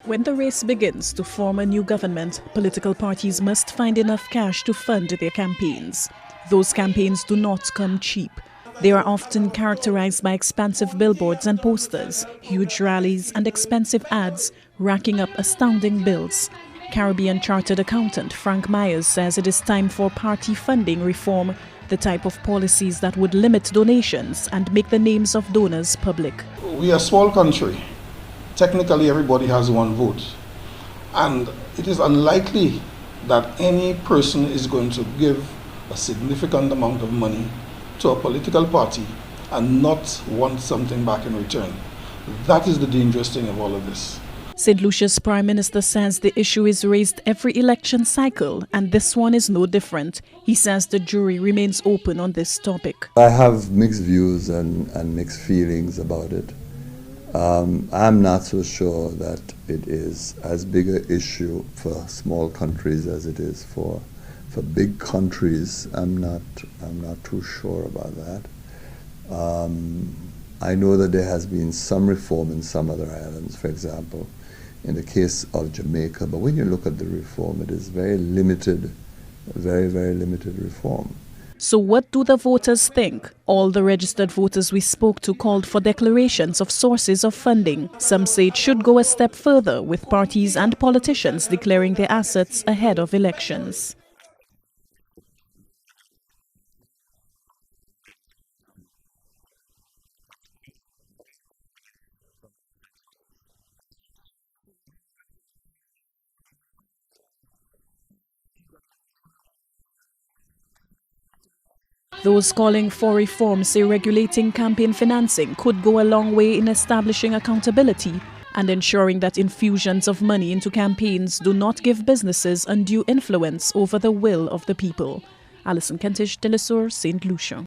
When the race begins to form a new government, political parties must find enough cash to fund their campaigns. Those campaigns do not come cheap. They are often characterized by expansive billboards and posters, huge rallies, and expensive ads, racking up astounding bills. Caribbean chartered accountant Frank Myers says it is time for party funding reform, the type of policies that would limit donations and make the names of donors public. We are a small country. Technically, everybody has one vote. And it is unlikely that any person is going to give a significant amount of money to a political party and not want something back in return. That is the dangerous thing of all of this. St. Lucia's Prime Minister says the issue is raised every election cycle, and this one is no different. He says the jury remains open on this topic. I have mixed views and mixed feelings about it. I'm not so sure that it is as big an issue for small countries as it is for big countries. I'm not too sure about that. I know that there has been some reform in some other islands, for example, in the case of Jamaica, but when you look at the reform, it is very limited, very, very limited reform. So what do the voters think? All the registered voters we spoke to called for declarations of sources of funding. Some say it should go a step further, with parties and politicians declaring their assets ahead of elections. Those calling for reform say regulating campaign financing could go a long way in establishing accountability and ensuring that infusions of money into campaigns do not give businesses undue influence over the will of the people. Alison Kentish, De La Source, St. Lucia.